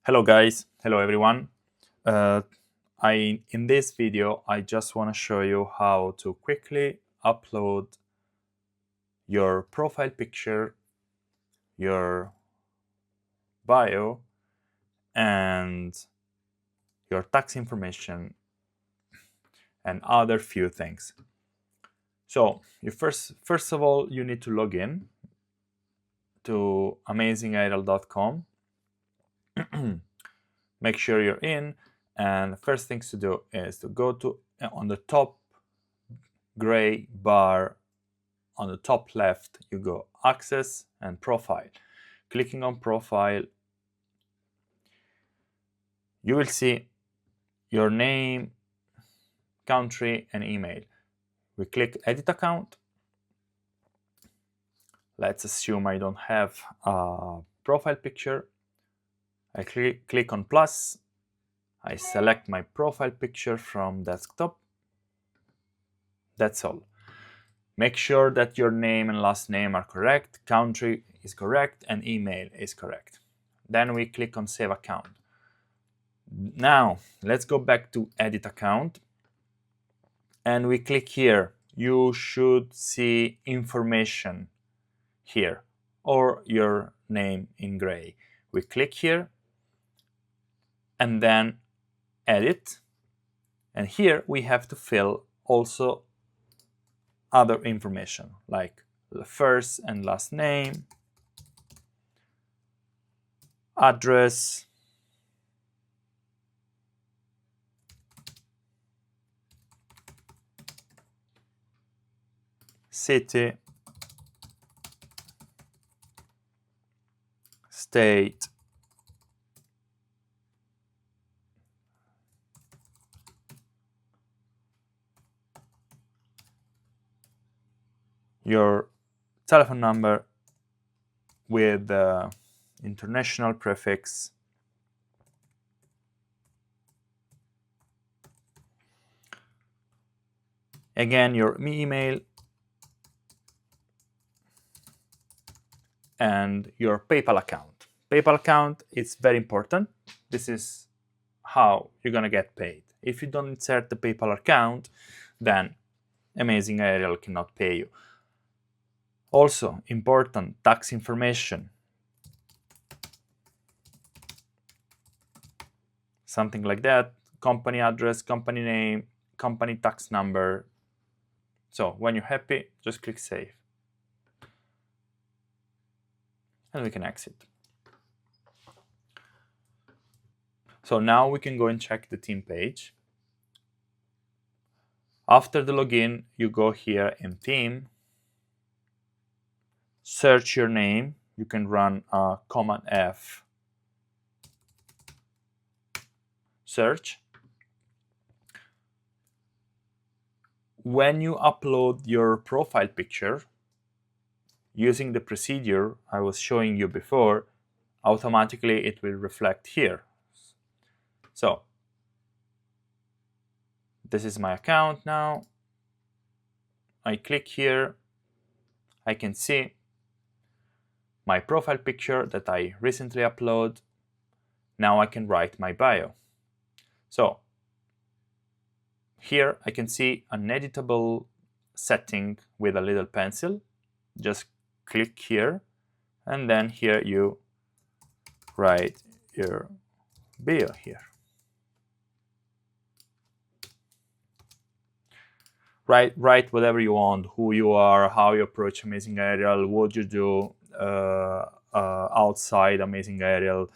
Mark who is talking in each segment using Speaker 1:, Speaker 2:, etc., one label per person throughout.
Speaker 1: Hello guys, hello everyone. In this video, I just want to show you how to quickly upload your profile picture, your bio, and your tax information and other few things. So you first of all, you need to log in to amazingaerial.com. Make sure you're in, and the first things to do is to go to on the top gray bar on the top left, you go access and profile. Clicking on profile, you will see your name, country, and email. We click edit account. Let's assume I don't have a profile picture. I click on plus. I select my profile picture from desktop. That's all. Make sure that your name and last name are correct, country is correct, and email is correct. Then we click on save account. Now, let's go back to edit account. And we click here. You should see information here, or your name in gray. We click here, and then edit. And here we have to fill also other information, like the first and last name, address, city, state, your telephone number with the international prefix, again your email, and your PayPal account. PayPal account is very important. This is how you're gonna get paid. If you don't insert the PayPal account, then Amazing Aerial cannot pay you. Also important, tax information. Something like that, company address, company name, company tax number. So when you're happy, just click save. And we can exit. So now we can go and check the team page. After the login, you go here in team, search your name. You can run Command F, search. When you upload your profile picture, using the procedure I was showing you before, automatically it will reflect here. So this is my account now. I click here. I can see my profile picture that I recently uploaded. Now I can write my bio. So here I can see an editable setting with a little pencil. Just click here, and then here you write your bio here. Write whatever you want, who you are, how you approach Amazing Aerial, what you do outside Amazing Aerial.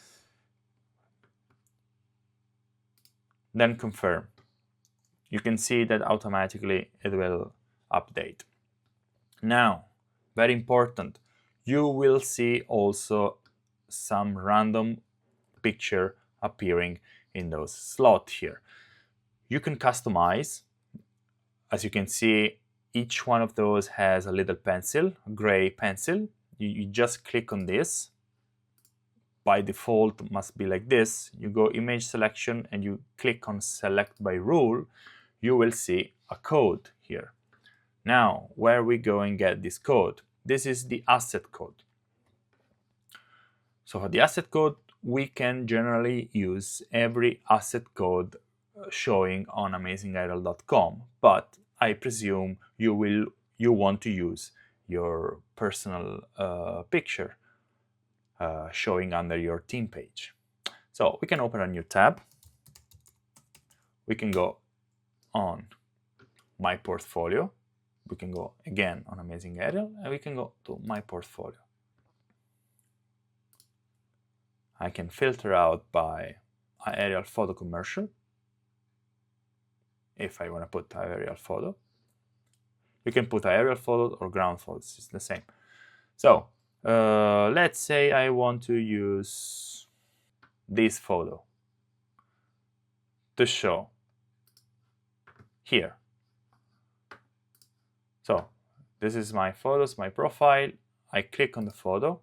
Speaker 1: Then confirm. You can see that automatically it will update. Now, very important, you will see also some random picture appearing in those slots here. You can customize. As you can see, each one of those has a little pencil, a gray pencil. You just click on this. By default, must be like this. You go image selection and you click on select by rule. You will see a code here. Now, where we go and get this code? This is the asset code. So for the asset code, we can generally use every asset code showing on amazingaerial.com, but I presume you want to use your personal picture showing under your team page. So we can open a new tab. We can go on My Portfolio. We can go again on Amazing Aerial, and we can go to My Portfolio. I can filter out by an aerial photo commercial if I want to put an aerial photo. You can put an aerial photo or ground photos, it's the same. So let's say I want to use this photo to show here. So this is my photos, my profile. I click on the photo.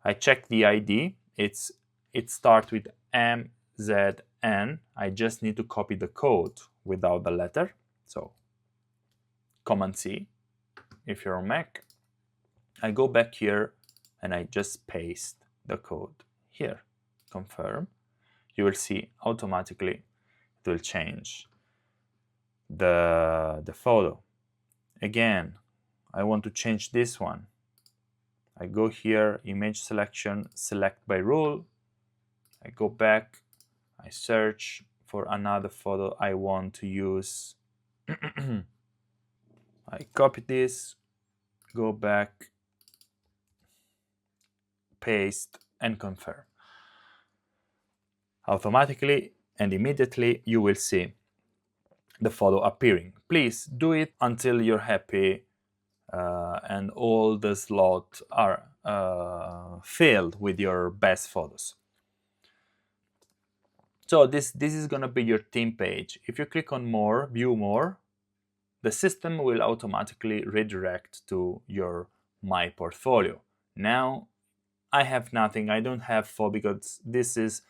Speaker 1: I check the ID. It starts with MZN. I just need to copy the code without the letter. So Command C if you're on Mac. I go back here and I just paste the code here. Confirm. You will see automatically it will change the photo. Again, I want to change this one. I go here, image selection, select by rule. I go back, I search for another photo I want to use. I copy this, go back, paste, and confirm. Automatically and immediately you will see the photo appearing. Please do it until you're happy and all the slots are filled with your best photos. So this is going to be your team page. If you click on more, view more, the system will automatically redirect to your My Portfolio. Now I have nothing. I don't have photo because this is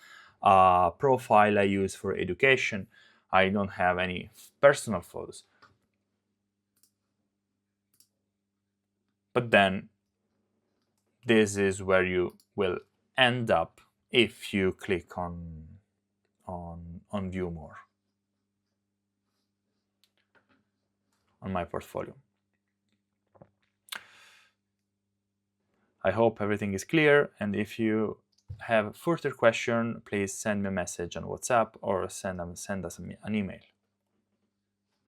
Speaker 1: a profile I use for education. I don't have any personal photos. But then this is where you will end up if you click on view more on My Portfolio. I hope everything is clear, and if you have further question, please send me a message on WhatsApp or send us an email.